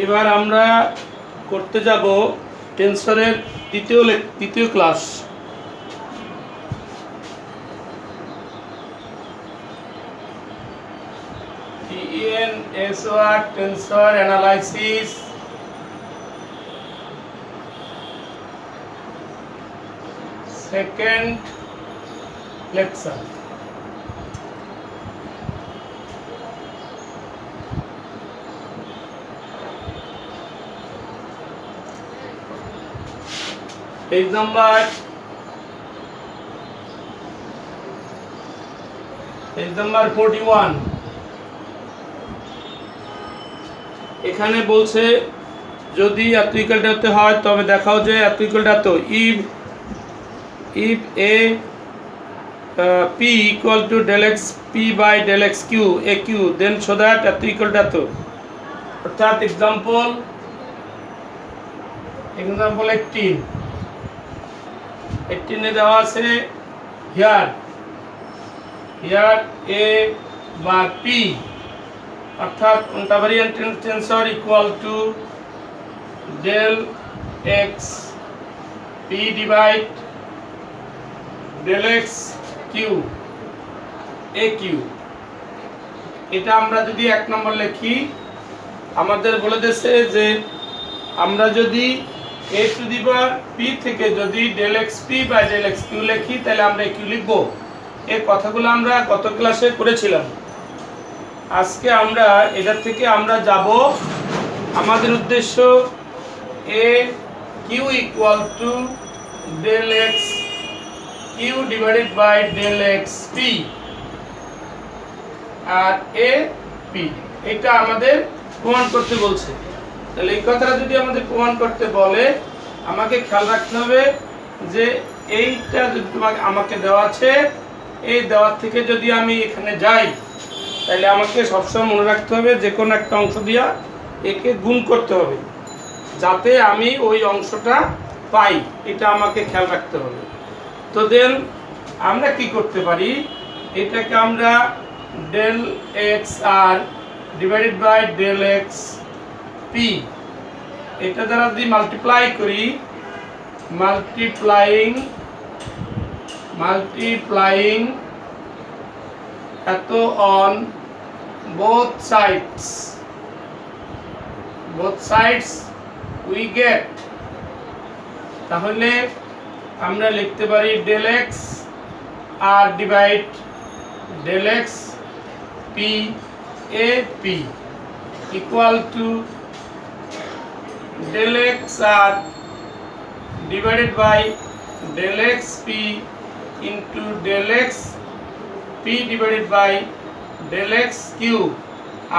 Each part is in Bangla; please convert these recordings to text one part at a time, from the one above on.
এবার আমরা করতে যাব টেন্সরের তৃতীয় class. TENSOR tensor analysis, second lecture. Page number 41। এখানে বলছে যদি এত ইকুয়ালটা হতে হয় তবে দেখাও যে এত ইকুয়ালটা এত। if a p equal to del x p by del x q a q then show that এত ইকুয়ালটা এত। অর্থাৎ এক্সাম্পল 18 দেওয়া আছে হিয়ার a বা p অর্থাৎ covariant tensor equal to del x p divide del x q a q। এটা আমরা যদি 1 নম্বর লিখি, আমাদের বলে দিয়েছে যে আমরা যদি a to the power p থেকে যদি del x p by del x q লিখি তাহলে আমরা q লিখব। এই কথাগুলো আমরা গত ক্লাসে করেছিলাম। আজকে আমরা এটা থেকে আমরা যাব, আমাদের উদ্দেশ্য a q equal to del x q divided by del x p আর a p, এটা আমাদের প্রমাণ করতে বলছে। তাহলে এই কথাটা যদি আমাদের প্রমাণ করতে বলে আমাকে খেয়াল রাখতে হবে যে এইটা যদি আমাকে দেওয়া আছে, এই দেওয়ার থেকে যদি আমি এখানে যাই তাহলে আমাকে সবসময় মনে রাখতে হবে যে কোনো একটা অংশ দিয়া একে গুণ করতে হবে যাতে আমি ওই অংশটা পাই, এটা আমাকে খেয়াল রাখতে হবে। তো দেন আমরা কি করতে পারি, এটাকে আমরা del x r divided by del x p এটা দ্বারা যদি মাল্টিপ্লাই করি, মাল্টিপ্লাইং এত on both sides we get, তাহলে আমরা লিখতে পারি del x r divide del x p a p equal to del x r divided by del x p into del x p divided by del x q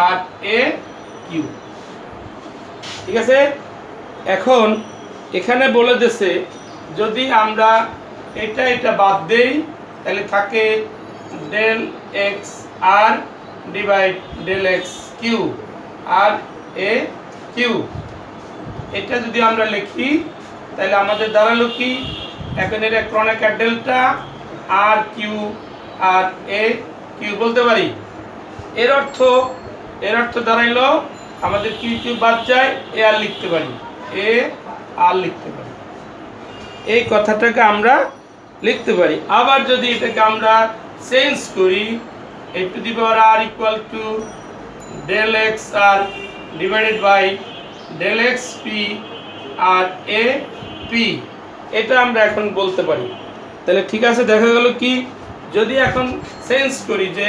আর a q। ঠিক আছে, এখন এখানে বলে দিয়েছে যদি আমরা এটা বাদ দেই তাহলে থাকে del x r divide del x q আর a q। এটা যদি আমরা লিখি তাহলে আমাদের দাঁড়ালো কি, এখন এটা ক্রনিকার ডেল্টা আর কিউ আর এ কিউ বলতে পারি। এর অর্থ দাঁড়াইলো আমাদের কিউ কিউ বাদ যায়, এ আর লিখতে পারি, এ আর লিখতে পারি, এই কথাটাকে আমরা লিখতে পারি। আবার যদি এটাকে আমরা চেঞ্জ করি, a to the power r equal to del x r divided by del x p আর a p, এটা আমরা এখন বলতে পারি। তাহলে ঠিক আছে, দেখা গেল কি যদি এখন চেঞ্জ করি যে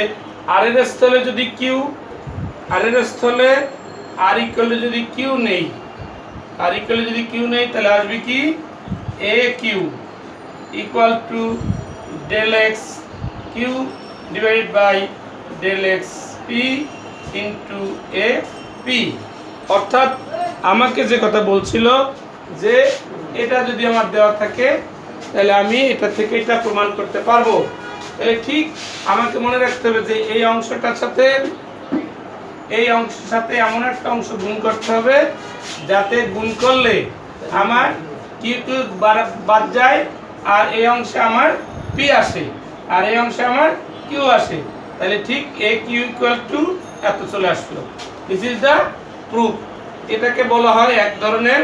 r এর স্থলে যদি q, r এর স্থলে r ইকুয়াল যদি q নেই, তাহলে আসবে কি a q equal to del x q divided by del x p into a p। অর্থাৎ আমাকে যে কথা বলছিল যে এটা যদি আমার দেওয়া থাকে তাহলে আমি এটা থেকে এটা প্রমাণ করতে পারবো। তাহলে ঠিক আমাকে মনে রাখতে হবে যে এই অংশটার সাথে এই অংশের সাথে এমন একটা অংশ গুণ করতে হবে যাতে গুণ করলে আমার কিউ কিউ বাদ যায় আর এই অংশে আমার পি আসে আর এই অংশে আমার কিউ আসে। তাহলে ঠিক এ কিউ ইকুয়াল টু এত চলে আসলো। This is the proof. এটাকে বলা হয় এক ধরনের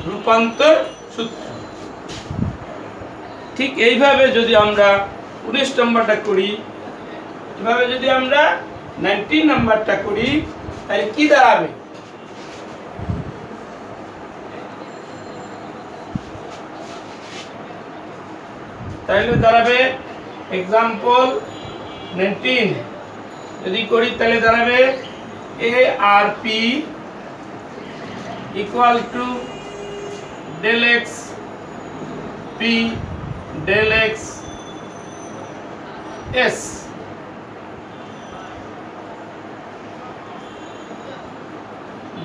রূপান্তর সূত্র। ঠিক এইভাবে যদি আমরা 19 নম্বরটা করি, এভাবে যদি আমরা 19 নাম্বারটা করি, তাহলে কি দাঁড়াবে? তাহলে দাঁড়াবে এক্সাম্পল 19 যদি করি তাহলে দাঁড়াবে A R P equal to del x P del x S.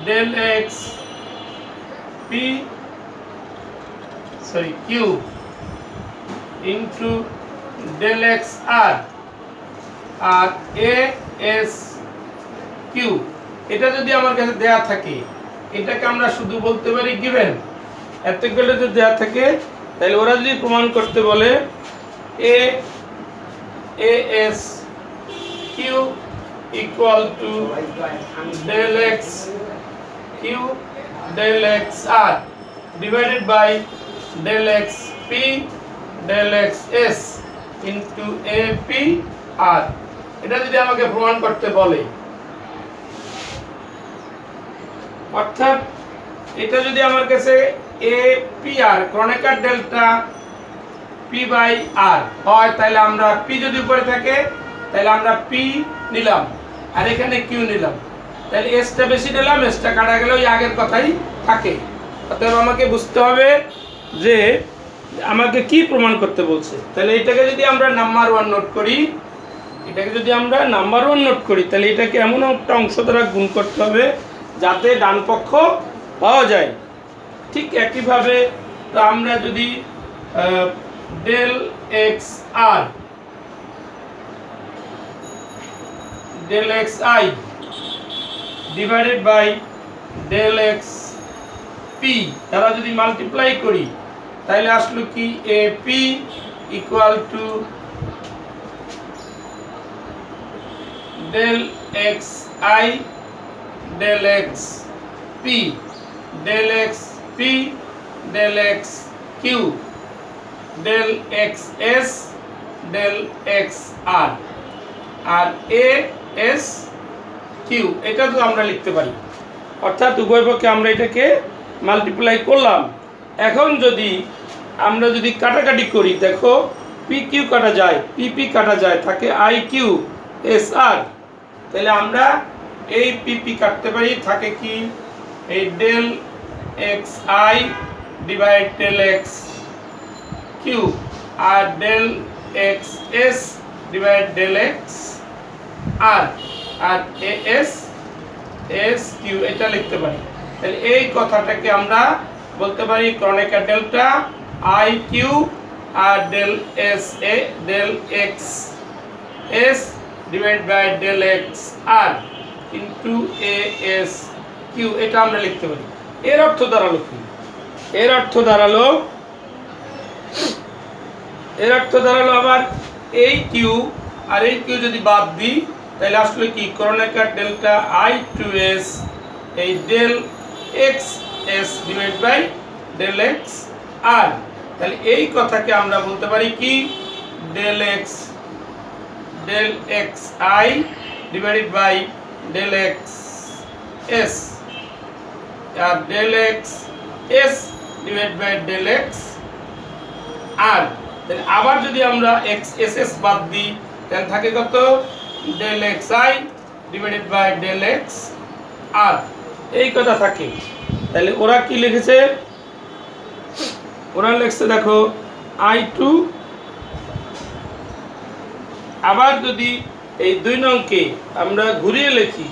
del x p q into del x r আর a s q। এটা যদি আমার কাছে দেয়া থাকে, এটাকে আমরা শুধু বলতে পারি গিভেন। এতগুলো যদি দেয়া থাকে তাহলে ওরা যদি প্রমাণ করতে বলে a s q equal to del x q del x r divided by del x p del x s into a p r, এটা যদি আমাকে প্রমাণ করতে বলে, অর্থাৎ এটা যদি আমার কাছে a p r Kronecker delta p by r হয়, তাহলে আমরা p যদি উপরে থাকে তাহলে আমরা p নিলাম আর এখানে q নিলাম, তাহলে s টা বেশি নিলাম, s টা কাটা গেলে ওই আগের কথাই থাকে। অতএব আমাকে বুঝতে হবে যে আমাকে কি প্রমাণ করতে বলছে। তাহলে এটাকে যদি আমরা নাম্বার 1 নোট করি, এটাকে যদি আমরা নাম্বার 1 নোট করি, তাহলে এটাকে এমন একটা অংশ দ্বারা গুণ করতে হবে যাতে ডান পক্ষ পাওয়া যায়। ঠিক একইভাবে তো আমরা যদি del x R del xi divided by del xp তারা যদি মাল্টিপ্লাই করি তাহলে আসলো কি ap equal to del xi del xp del xp del xq del xs del xr R a s q, এটা তো আমরা লিখতে পারি। অর্থাৎ উভয় পক্ষে আমরা এটাকে মাল্টিপ্লাই করলাম। এখন যদি আমরা যদি কাটাকাটি করি, দেখো পি কিউ কাটা যায়, পি পি কাটা যায়, থাকে আই কিউ এস আর, তাহলে আমরা এই পি পি কাটতে পারি, থাকে কি এই del x I divide del x q আর del x S divide del x আর আর এস এস কিউ এটা লিখতে পারি। তাহলে এই কথাটাকে আমরা বলতে পারি ক্রনিকার ডেল্টা আই কিউ আর del s a del x S divide by del x r into a s q, এটা আমরা লিখতে পারি। এর অর্থ দাঁড়ালো কি? এর অর্থ দাঁড়ালো আবার এই কিউ আর এই কিউ যদি বাদ দিই তাহলে আসলে কি Kronecker delta I to S এই del x S divide by del x R. তাহলে এই কথাকে আমরা বলতে পারি কি del x I divided by del x S আর del x S divide by del x R. তাহলে আবার যদি আমরা এক্স এস এস বাদ দিই তাহলে থাকে কত del x I divided by del x R, এই কথা থাকে। তাহলে ওরা কি লিখেছে? ওরা লিখছে দেখো আই টু, আবার যদি এই 2 নংকে আমরা ঘুরিয়ে লিখি,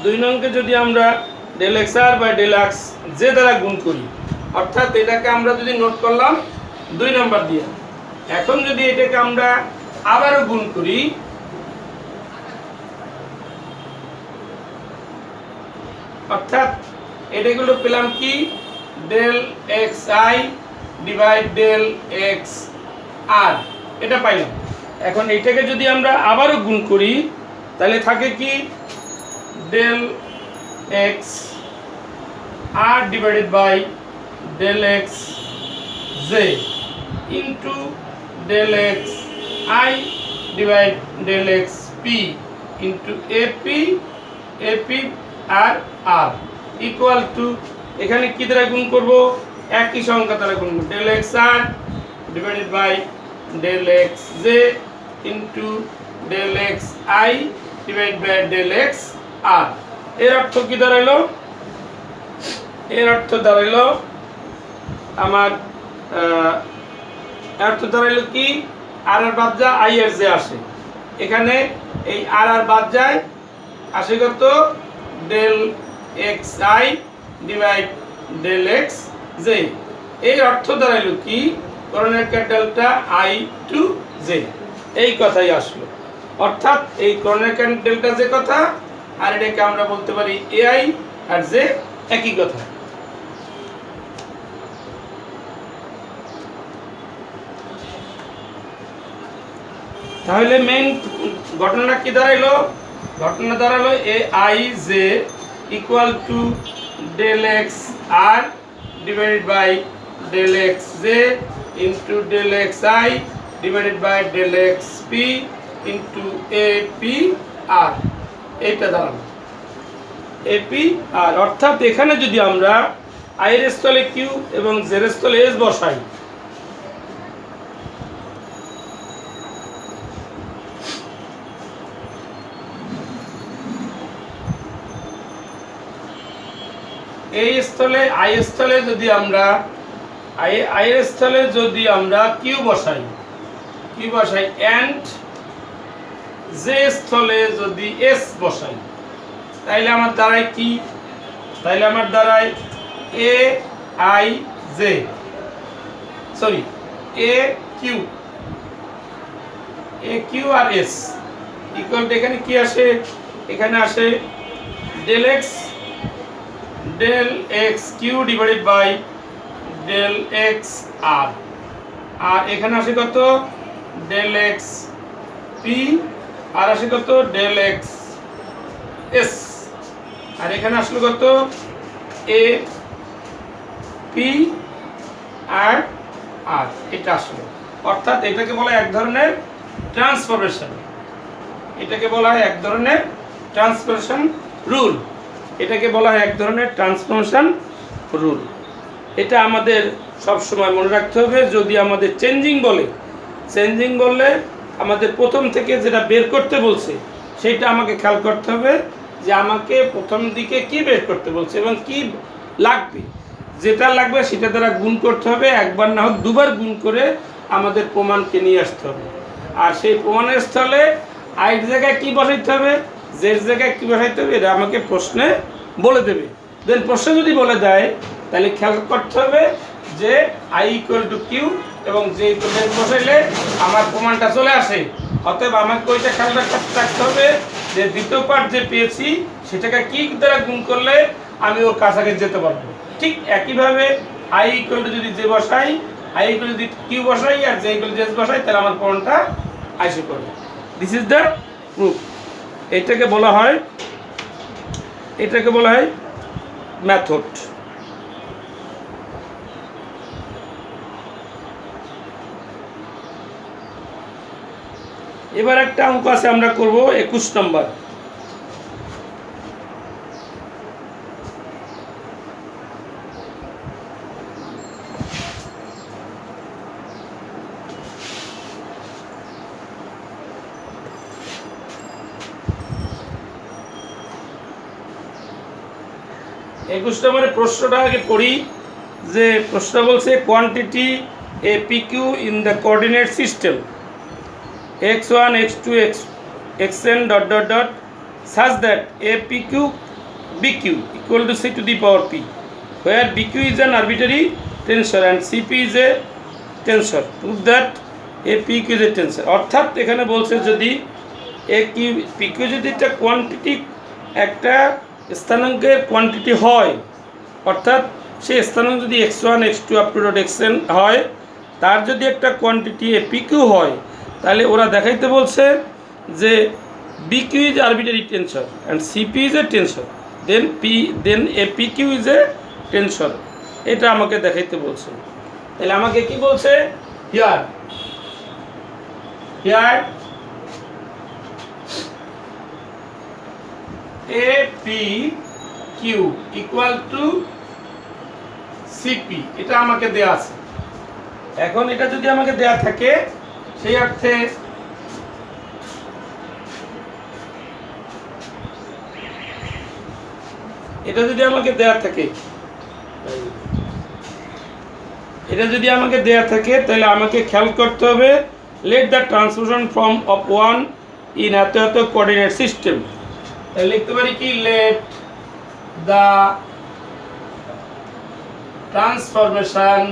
2 নংকে যদি আমরা del x r by del x j দ্বারা গুণ করি, অর্থাৎ এটাকে আমরা যদি নোট করলাম 2 নাম্বার দিয়ে, এখন যদি এটাকে আমরা আবারও গুণ করি, অর্থাৎ এটাগুলো পেলাম কি del x I divide del x R, এটা পাইলাম। এখন এটাকে যদি আমরা আবারও গুণ করি তাহলে থাকে কি del x r divided by del x j into del x I divide del x p into ap আর r equal to এখানে কি দ্বারা গুণ করব একই সংখ্যা দ্বারা গুণ করব del x r divided by del x j into del x I divided by del x r এর অর্থ কি দাঁড়াইলো এর অর্থ দাঁড়াইলো আমার অর্থ দাঁড়াইলো কি আর আর বাদ যায় আই এর যে আসে এখানে এই আর আর বাদ যায় আসে কত del x I divide del x j এই অর্থ দাঁড়াইলো কি করণের ডেল্টা আই টু জে এই কথাই আসলো অর্থাৎ এই করণের ডেল্টা যে কথা আর এটাকে আমরা বলতে পারি এআই আর জে একই কথা তাহলে মেইন ঘটনা কি দাঁড়াইলো ঘটনা দাঁড়ালো A I J equal to del x R divided by del x J into del x I divided by del x P into A P R এইটা দাঁড়ালো এ পি আর অর্থাৎ এখানে যদি আমরা আই এর স্থলে কিউ এবং জের স্থলে এস বসাই এই স্থলে আই স্থলে যদি আমরা আই এর স্থলে যদি আমরা কিউ বসাই এন্ড জে স্থলে যদি এস বসাই তাইলে আমার দাঁড়ায় কি তাইলে আমার দাঁড়ায় A I J sorry A Q R S equal to এখানে কি আসে এখানে আসে del x Q divided by del x আর আর এখানে আসে কত ডেল এক্স পি আর আসে কত ডেল এক্স এস আর এখানে আসলো কত এ পি আর আর এটা আসলো অর্থাৎ এটাকে বলা হয় এক ধরনের ট্রান্সফরমেশন এটাকে বলা হয় এক ধরনের ট্রান্সফরমেশন রুল এটাকে বলা হয় এক ধরনের ট্রান্সফরমেশন রুল এটা আমাদের সব সময় মনে রাখতে হবে যদি আমাদের চেঞ্জিং বললে আমাদের প্রথম থেকে যেটা বের করতে বলছে সেটা আমাকে খেয়াল করতে হবে যে আমাকে প্রথম দিকে কি বের করতে বলছে এবং কি লাগবে যেটা লাগবে সেটা দ্বারা গুণ করতে হবে একবার না হোক দুবার গুণ করে আমাদের প্রমাণকে নিয়ে আসতে হবে আর সেই প্রমাণের স্থলে আইয়ের জায়গায় কি বসাইতে হবে জের জায়গায় কি বসাইতে হবে এটা আমাকে প্রশ্নে বলে দেবে দেন প্রশ্ন যদি বলে দেয় তাহলে খেয়াল করতে হবে যে আই ইকুয়াল টু কিউ এবং জে ইকুয়াল টু বসাইলে আমার প্রমাণটা চলে আসে অতএব আমাকে ওইটা খেয়াল রাখতে হবে যে দ্বিতীয় পার্ট যে পেয়েছি সেটাকে কি দ্বারা গুণ করলে আমি ওর কাছাকাছি যেতে পারবো ঠিক একইভাবে আই ইকুয়াল টু যদি জে বসাই আই ইকুয়াল যদি কিউ বসাই আর জে ইকুয়াল জে বসাই তাহলে আমার প্রমাণটা আইসে করবে দিস ইজ দ্য প্রুফ এটাকে বলা হয় মেথড এবার একটা অঙ্ক আছে আমরা করব 21 নম্বর নম্বরে প্রশ্নটা আগে পড়ি যে প্রশ্ন বলছে quantity a p q in the coordinate system x1 x2 xn ... such that a pq bq equal to c to the power p where bq is an arbitrary tensor and cp is a tensor prove that a pq is a tensor অর্থাৎ এখানে বলছে যদি pq যদি একটা কোয়ান্টিটি একটা স্থানাঙ্কের কোয়ান্টিটি হয় অর্থাৎ সেই স্থানাঙ্ক যদি x1 x2 up to xn হয় তার যদি একটা কোয়ান্টিটি a pq হয় তাহলে ওরা দেখাইতে বলছে যে BQ is arbitrary tensor and CP is a tensor then a PQ is a tension, এটা আমাকে দেখাইতে বলছে। তাহলে আমাকে কি বলছে, here here a p q equal to c p, এটা আমাকে দেয়া আছে। এখন এটা যদি আমাকে দেয়া থাকে, সেই অর্থে এটা যদি আমাকে দেয়া থাকে, তাহলে আমাকে খেয়াল করতে হবে, let the transformation form of one in এত এত কোঅর্ডিনেট সিস্টেম। তাহলে লিখতে পারি কি, let the transformation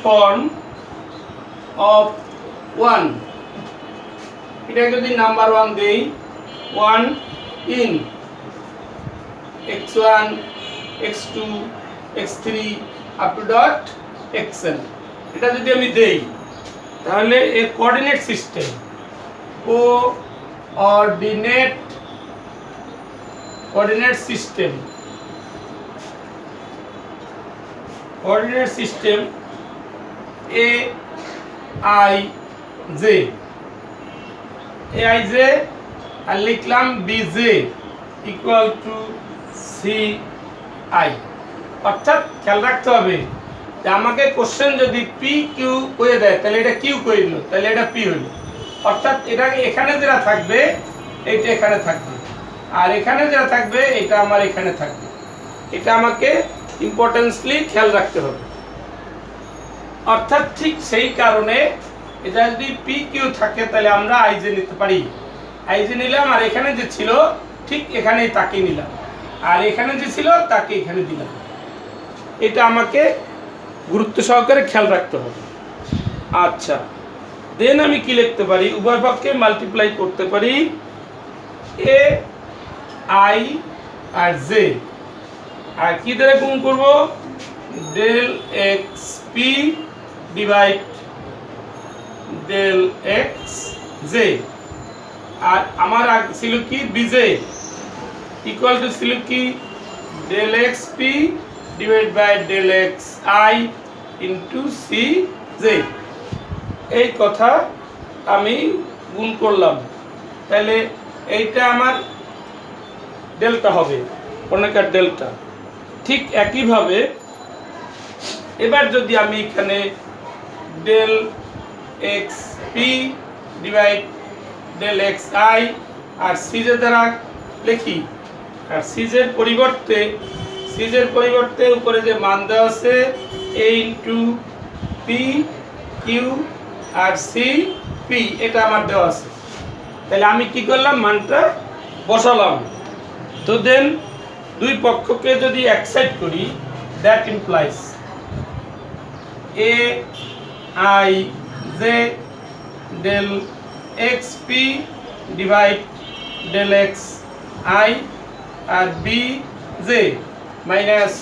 form of 1, এটা যদি নাম্বার 1 দেই, 1 in x1 x2 x3 up to dot xn, এটা যদি আমি দেই, তাহলে এই coordinate system A I J আর লিখলাম B J equal two C I. অর্থাৎ খেয়াল রাখতে হবে যে আমাকে কোশ্চেন যদি পি কিউ করে দেয়, তাহলে এটা কিউ করে দিল, তাহলে এটা পি হইল। অর্থাৎ এটা এখানে যেটা থাকবে এইটা এখানে থাকবে, আর এখানে যেটা থাকবে এটা আমার এখানে থাকবে। এটা আমাকে ইম্পর্টেন্সলি খেয়াল রাখতে হবে। অর্থাৎ ঠিক সেই কারণে এটা যদি পি কিউ থাকে, তাহলে আমরা আইজে নিতে পারি। আইজে নিলাম, আর এখানে যে ছিল ঠিক এখানেই তাকে নিলাম, আর এখানে যে ছিল তাকে এখানে দিলাম। এটা আমাকে গুরুত্ব সহকারে খেয়াল রাখতে হবে। আচ্ছা, দেন আমি কি লিখতে পারি, উভয় পক্ষে মাল্টিপ্লাই করতে পারি এ আই আর জে, আর কি দ্বারা গুণ করব, del x p divide del x j. আর আমার ছিল কি, বিজে ইকুয়াল টু ছিল কি, del x p divide by del x i into c j. এই কথা আমি গুণ করলাম, তাহলে এইটা আমার ডেল্টা হবে, অনেকের ডেল্টা। ঠিক একইভাবে এবার যদি আমি এখানে del x p divide del x i r সিজের দ্বারা লিখি, আর সিজের পরিবর্তে উপরে যে মান দেওয়া আছে এ ইন্টু পি কিউ আর সি পি, এটা আমার দেওয়া আছে। তাহলে আমি কি করলাম, মানটা বসালাম। তো দেন দুই পক্ষকে যদি এক্সাইট করি, that implies a I j del x p divide del x i r b j minus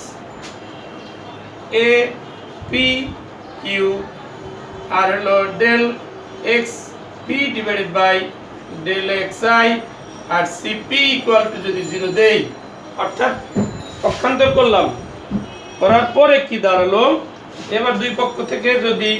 a p q r হলো del x p divided by del x i r c p equal to যদি 0 দেই, অর্থাৎ পক্ষান্তর করলাম, করার পরে কি দাঁড়ালো, এবার দুই পক্ষ থেকে যদি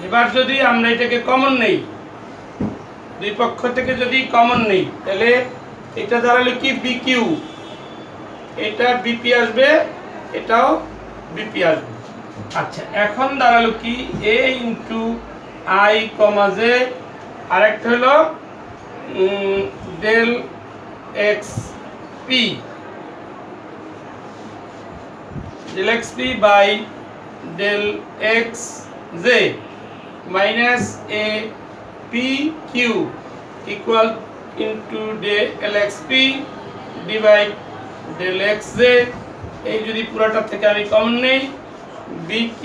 এবার যদি আমরা এটাকে কমন নেই, দুই পক্ষ থেকে যদি কমন নেই, তাহলে এটা দাঁড়ালো কি বিকিউ, এটা বিপি আসবে, এটাও বিপি আসবে। আচ্ছা এখন দাঁড়ালো কি a into i comma j, আরেকটা হলো del x p, del xp by del xj minus a p q equal into del xp divide del xj, এই যদি পুরোটা থেকে আমি কমন নেই bq,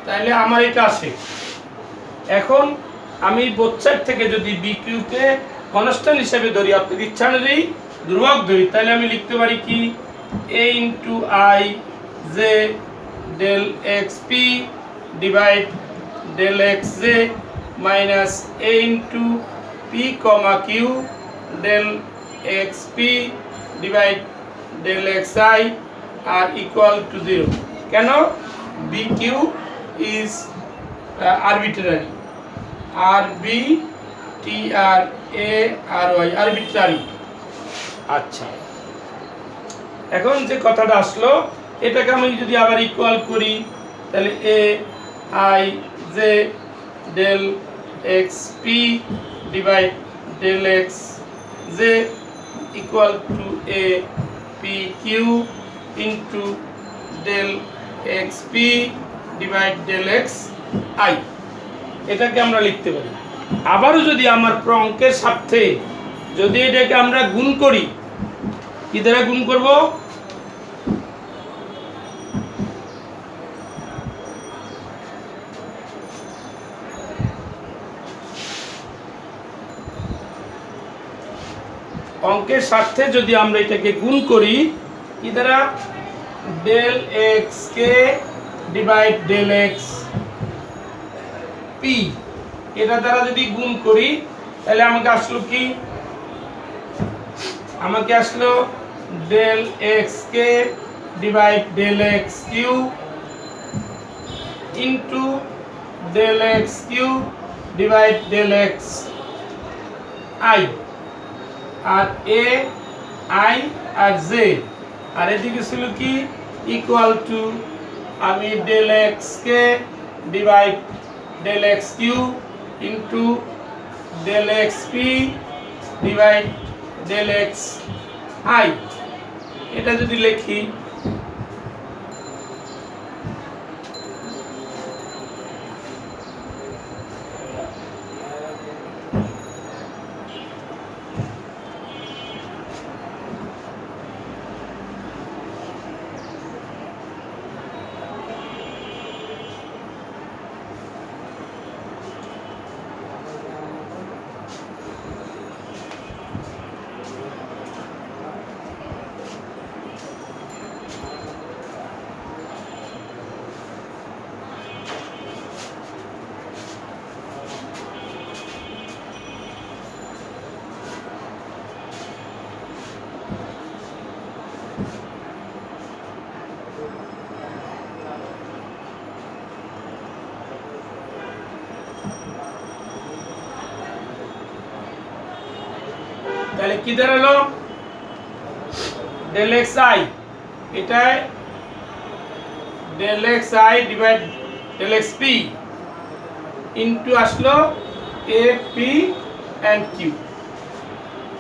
তাহলে আমার এটা আসে। এখন আমি বোথ সাইড থেকে যদি বিকিউ কে কনস্ট্যান্ট হিসেবে ধরি, আপনার ইচ্ছা অনুযায়ী ধ্রুবক ধরি, তাহলে আমি লিখতে পারি কি a into i j del x p divide del x j minus a into p comma q del x p divide del x i r equal to 0। কেন? B q is arbitrary, arbitrary। আচ্ছা এখন যে কথাটা আসলো, এটাকে আমি যদি আবার ইকুয়াল করি, তাহলে a I j del x p divide del x j equal to a p q into del x p divide del x i, এটাকে আমরা লিখতে পারি। আবারও যদি আমার অঙ্কের সাথে যদি এটাকে আমরা গুণ করি, কি দ্বারা গুণ করব? অঙ্কের সাথে যদি আমরা এটাকে গুণ করি কি দ্বারা? Del x k divide del x P, এটা দ্বারা যদি গুণ করি তাহলে আমাকে আসলো কি? আমাকে আসলো del x k divide del x q into del x q divide del x i, আর এ আই আর জে, আর এদিকে ছিল কি ইকুয়াল টু আমি del x k divide del x q into del x p divide del x i, এটা যদি লিখি তাহলে কি দাঁড়ালো? ডেল এক্স আই, এটাই del x I divide del x P into আসলো এ পি অ্যান্ড কিউ,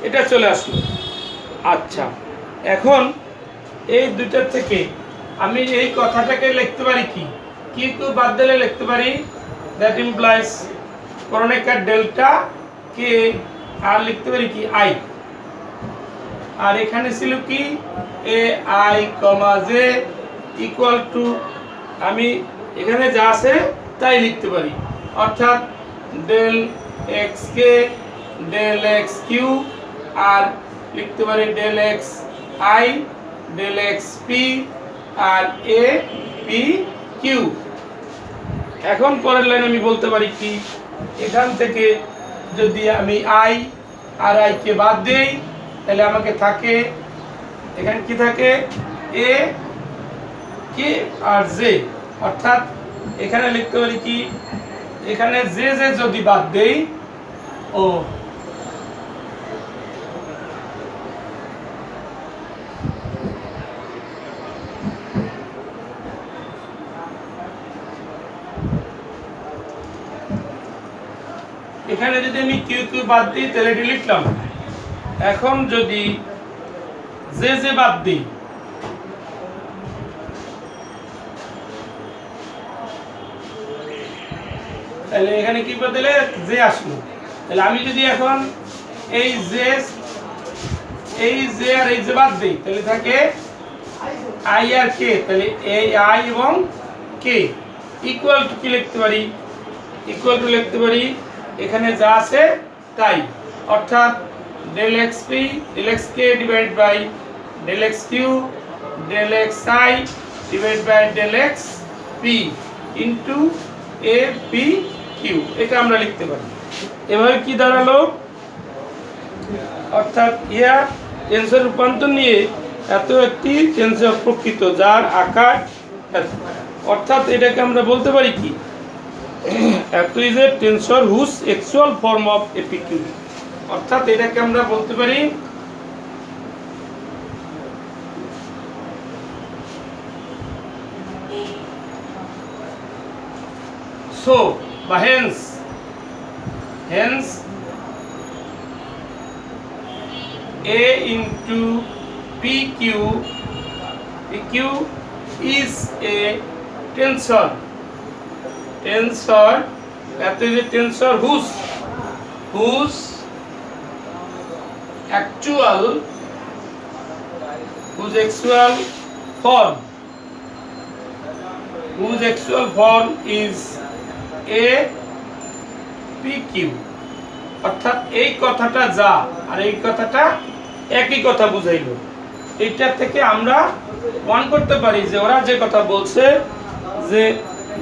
এটা চলে আসলো। আচ্ছা এখন এই দুইটার থেকে আমি এই কথাটাকে লিখতে পারি কি কিউ বাদ দিলে লিখতে পারি that implies Kronecker delta k, আর লিখতে পারি কি আই, আর এখানে ছিল কি a i comma j equal to আমি এখানে যা আছে তাই লিখতে পারি, অর্থাৎ del x k del x q আর লিখতে পারি del x i del x p আর এ পি কিউ। এখন পরের লাইন আমি বলতে পারি কি এখান থেকে যদি আমি আই আর আই কে বাদ দেই তাহলে আমাকে থাকে এখানে কি থাকে এ কে আর জে, অর্থাৎ এখানে লিখতে পারি কি, এখানে জে জে যদি বাদ দেই, ও এখানে যদি আমি কিউ কিউ বাদ দিই তাহলে এটি লিখলাম। এখন যদি জে জে বাদ দিই, তাহলে এখানে কি বদলে জে আসলো। তাহলে আমি যদি এখন এই জে আর এই জে বাদ দিই তাহলে থাকে আই আর কে। তাহলে এই আই এবং কে ইকুয়াল টু কি লিখতে পারি, ইকুয়াল টু লিখতে পারি এখানে যা আছে তাই, অর্থাৎ del x P del x k divide by del x q del x I divide by del x P into A p q, এটা আমরা লিখতে পারি। এভাবে কি দাঁড়ালো, অর্থাৎ ইয়া টেন্সর রূপান্তর নিয়ে এত একটি টেন্সর প্রকৃত যার আকার এত, অর্থাৎ এটাকে আমরা বলতে পারি কি, it is a tensor whose actual form of a p q, অর্থাৎ এটাকে আমরা বলতে পারি সো বা hence, hence A into PQ, PQ is a tensor. Tensor, that is a tensor whose actual form is a PQ. অর্থাৎ এই কথাটা যা আর এই কথাটা একই কথা বুঝাইলো। এইটা থেকে আমরা প্রমাণ করতে পারি যে ওরা যে কথা বলছে যে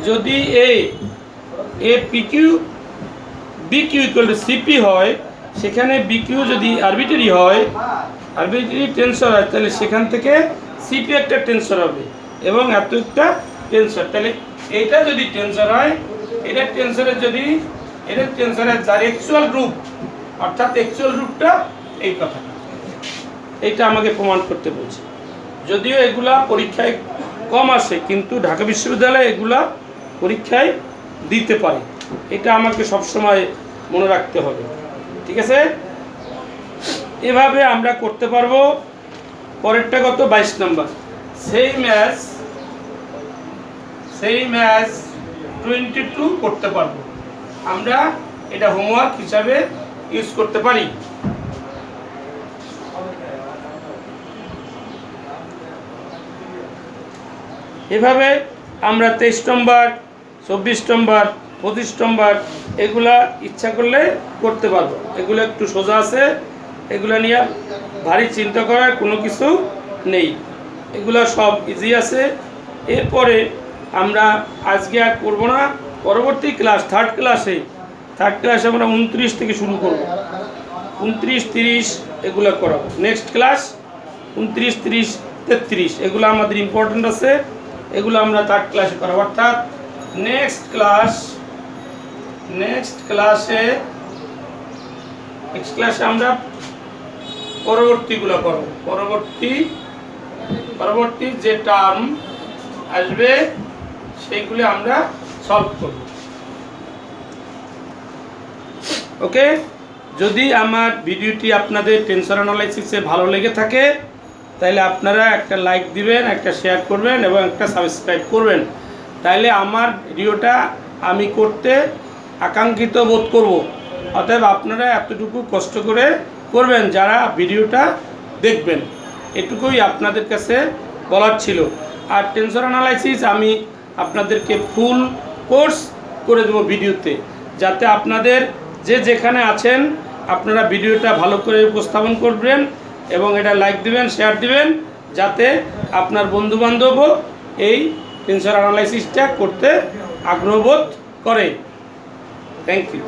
যদি a p q b q equal to c p হয়, সেখানে বিকিউ যদি আরবিটারি হয়, আরবিটারি টেন্সর হয়, তাহলে সেখান থেকে সিপি একটা টেন্সর হবে এবং এত একটা টেন্সর। তাহলে এইটা যদি টেন্সর হয়, এটা টেন্সরের যদি এটা টেন্সরের যার অ্যাকচুয়াল রূপ, অর্থাৎ অ্যাকচুয়াল রূপটা এই কথাটা, এইটা আমাকে প্রমাণ করতে বলছে। যদিও এগুলা পরীক্ষায় কম আসে, কিন্তু ঢাকা বিশ্ববিদ্যালয়ে এগুলা পরীক্ষায় দিতে পারে, এটা আমাকে সবসময় মনে রাখতে হবে। ঠিক আছে, এভাবে আমরা করতে পারবো। পরেরটা কত, 22 নম্বর, সেম অ্যাজ 22 করতে পারবো আমরা, এটা হোমওয়ার্ক হিসাবে ইউজ করতে পারি। এভাবে আমরা 23 নম্বর 24 নম্বর 25 নম্বর এগুলা ইচ্ছা করলে করতে পারবো। এগুলো একটু সোজা আছে, এগুলো নিয়ে ভারী চিন্তা করার কোনো কিছু নেই, এগুলো সব ইজি আছে। এরপরে আমরা আজকে আর করবো না, পরবর্তী ক্লাস থার্ড ক্লাসে আমরা 29 থেকে শুরু করব, 29, 30 এগুলো করাবো। নেক্সট ক্লাস 29, 30, 33 এগুলো আমাদের ইম্পর্টেন্ট আছে, এগুলো আমরা থার্ড ক্লাসে করাবো। অর্থাৎ নেক্সট ক্লাসে আমরা পরবর্তীগুলো করব, পরবর্তী যে টার্ম আসবে সেইগুলো আমরা সলভ করব। ওকে, যদি আমার ভিডিওটি আপনাদের টেন্সর অ্যানালাইসিসে ভালো লেগে থাকে তাহলে আপনারা একটা লাইক দিবেন, একটা শেয়ার করবেন এবং একটা সাবস্ক্রাইব করবেন, তাহলে আমার ভিডিওটা আমি করতে আকাঙ্ক্ষিত বোধ করব। অতএব আপনারা এতটুকু কষ্ট করে করবেন যারা ভিডিওটা দেখবেন, এটুকুই আপনাদের কাছে বলার ছিল। আর টেন্সর অ্যানালাইসিস আমি আপনাদেরকে ফুল কোর্স করে দেবো ভিডিওতে, যাতে আপনাদের যে যেখানে আছেন আপনারা ভিডিওটা ভালো করে উপস্থাপন করবেন এবং এটা লাইক দিবেন, শেয়ার দিবেন, যাতে আপনার বন্ধুবান্ধবও এই টেন্সর অ্যানালাইসিসটা করতে আগ্রহ বোধ করে। Thank you.